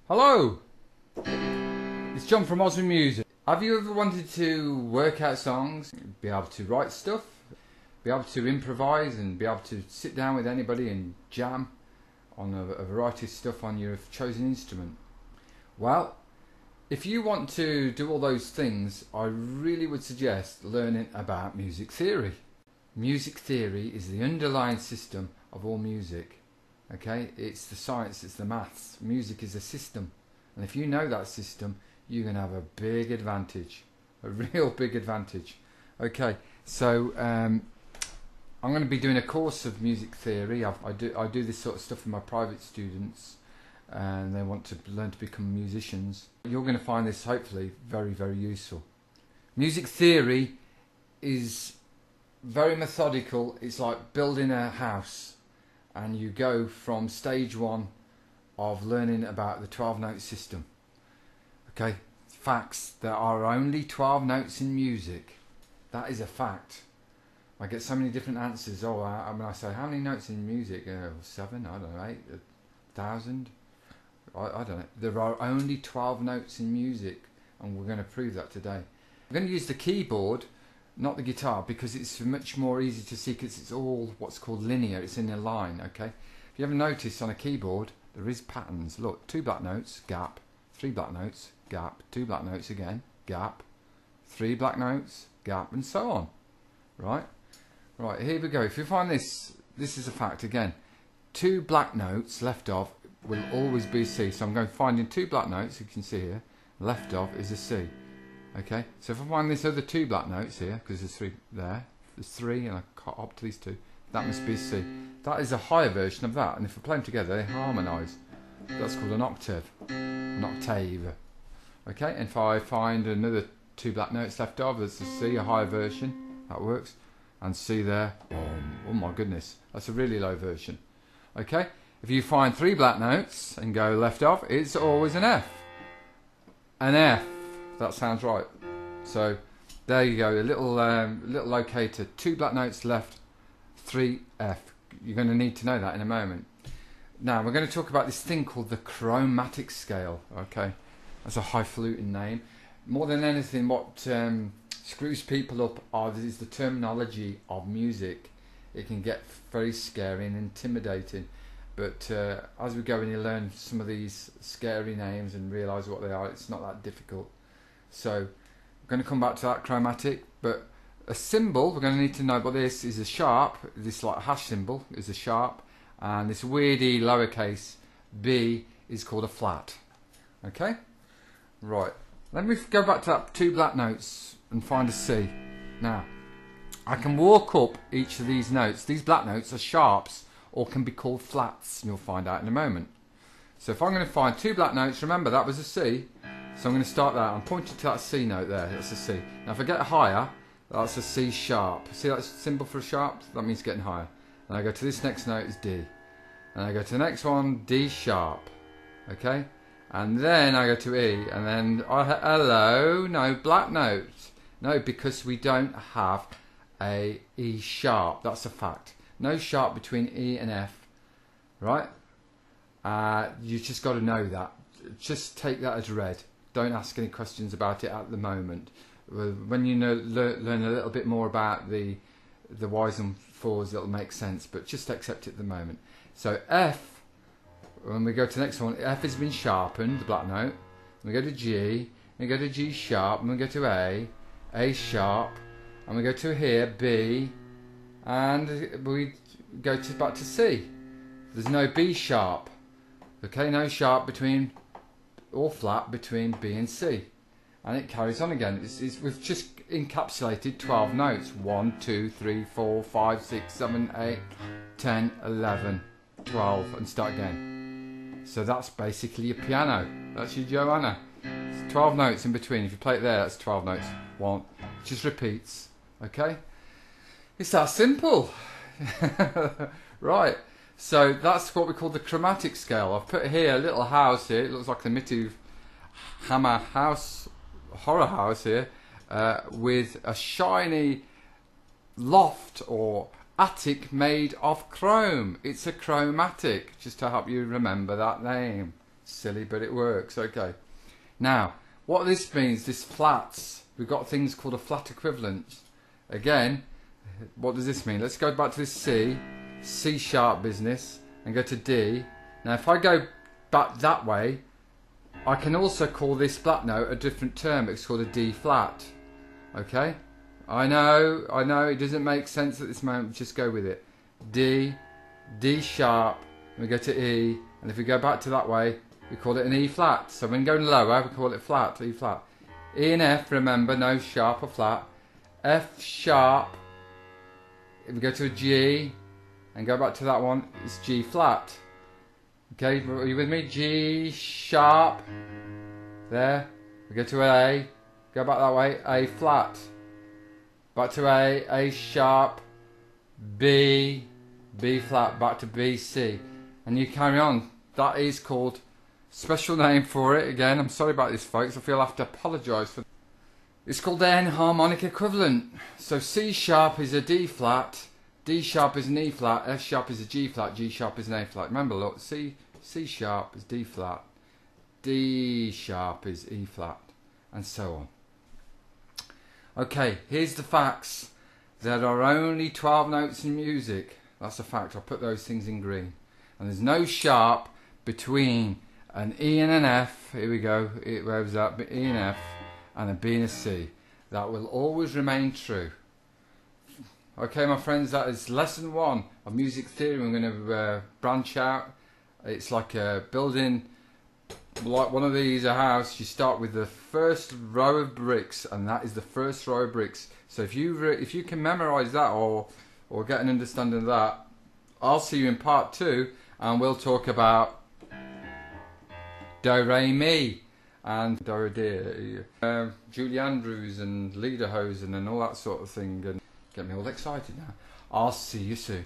Hello, it's John from Aussie Music. Have you ever wanted to work out songs, be able to write stuff, be able to improvise and be able to sit down with anybody and jam on a variety of stuff on your chosen instrument? Well, if you want to do all those things, I really would suggest learning about music theory. Music theory is the underlying system of all music. Okay, it's the science, it's the maths. Music is a system, and if you know that system, you're going to have a big advantage, a real big advantage. Okay, so I'm going to be doing a course of music theory. I do this sort of stuff with my private students, and they want to learn to become musicians. You're going to find this hopefully very, very useful. Music theory is very methodical. It's like building a house. And you go from stage one of learning about the 12-note system. Okay, facts, there are only 12 notes in music. That is a fact. I get so many different answers. Oh, when I say, how many notes in music? 7, I don't know, 8, 1,000? I don't know. There are only 12 notes in music, and we're going to prove that today. I'm going to use the keyboard, not the guitar, because it's much more easy to see, because it's all what's called linear. It's in a line. Okay, if you ever notice on a keyboard there is patterns. Look, 2 black notes, gap, 3 black notes, gap, 2 black notes again, gap, 3 black notes, gap, and so on. Right, here we go. If you find this is a fact again. 2 black notes left of will always be C. So I'm going finding 2 black notes. You can see here, left of is a C. Okay, so if I find this other 2 black notes here, because there's 3 there, there's 3, and I cut up to these 2, that must be a C. That is a higher version of that, and if I play them together, they harmonise. That's called an octave, an octave. Okay, and if I find another 2 black notes left over, there's a C, a higher version, that works, and C there, oh my goodness, that's a really low version. Okay, if you find 3 black notes and go left off, it's always an F. An F. That sounds right. So there you go, a little locator, 2 black notes left, 3 F. You're going to need to know that in a moment. Now we're going to talk about this thing called the chromatic scale. Okay, that's a highfalutin name. More than anything, what screws people up is the terminology of music. It can get very scary and intimidating. But as we go and you learn some of these scary names and realise what they are, it's not that difficult. So we're going to come back to that chromatic, but a symbol we're going to need to know about this is a sharp. This like hash symbol is a sharp, and this weirdy lowercase b is called a flat. Okay, right, let me go back to that 2 black notes and find a C. Now I can walk up each of these notes. These black notes are sharps or can be called flats, and you'll find out in a moment. So if I'm going to find 2 black notes, remember that was a C. So I'm going to start that. I'm pointing to that C note there. That's a C. Now if I get higher, that's a C sharp. See that symbol for a sharp? That means getting higher. And I go to this next note is D. And I go to the next one, D sharp. Okay? And then I go to E. And then, hello, no black note. No, because we don't have a E sharp. That's a fact. No sharp between E and F. Right? You just got to know that. Just take that as read. Don't ask any questions about it at the moment. When you learn a little bit more about the Ys and 4s, it'll make sense, but just accept it at the moment. So F, when we go to the next one, F has been sharpened, the black note. We go to G, we go to G sharp, and we go to A sharp, and we go to here, B, and we go back to C. There's no B sharp. Okay, no sharp between, or flat between B and C, and it carries on again. We've just encapsulated 12 notes. 1, 2, 3, 4, 5, 6, 7, 8, 10, 11, 12, and start again. So that's basically your piano. That's your Joanna. It's 12 notes in between. If you play it there, that's 12 notes. 1, just repeats. Okay, it's that simple. Right. So that's what we call the chromatic scale. I've put here a little house here. It looks like the Mitu Hammer house, horror house here, with a shiny loft or attic made of chrome. It's a chromatic, just to help you remember that name. Silly, but it works. Okay. Now, what this means, this flats, we've got things called a flat equivalent. Again, what does this mean? Let's go back to this C sharp business, and go to D. Now, if I go back that way, I can also call this flat note a different term. It's called a D flat. Okay? I know, it doesn't make sense at this moment, just go with it. D sharp, and we go to E, and if we go back to that way, we call it an E flat. So when going lower, we call it flat, E flat. E and F, remember, no sharp or flat. F sharp, if we go to a G, and go back to that one, it's G flat. Okay, are you with me? G sharp, there, we go to A, go back that way, A flat. Back to A sharp, B flat, back to B, C. And you carry on. That is called, special name for it, again, I'm sorry about this folks, I feel I have to apologise for. It's called the harmonic equivalent. So C sharp is a D flat, D sharp is an E flat, F sharp is a G flat, G sharp is an A flat. Remember, look, C sharp is D flat, D sharp is E flat, and so on. Okay, here's the facts. There are only 12 notes in music. That's a fact. I'll put those things in green. And there's no sharp between an E and an F. Here we go. Where was that? E and F, and a B and a C. That will always remain true. Okay, my friends, that is lesson 1 of music theory. We're going to branch out. It's like building, like one of these, a house. You start with the first row of bricks, and that is the first row of bricks. So if you can memorize that or get an understanding of that, I'll see you in part 2, and we'll talk about do re mi and do re Julie Andrews and Lederhosen and all that sort of thing, and get me all excited now. I'll see you soon.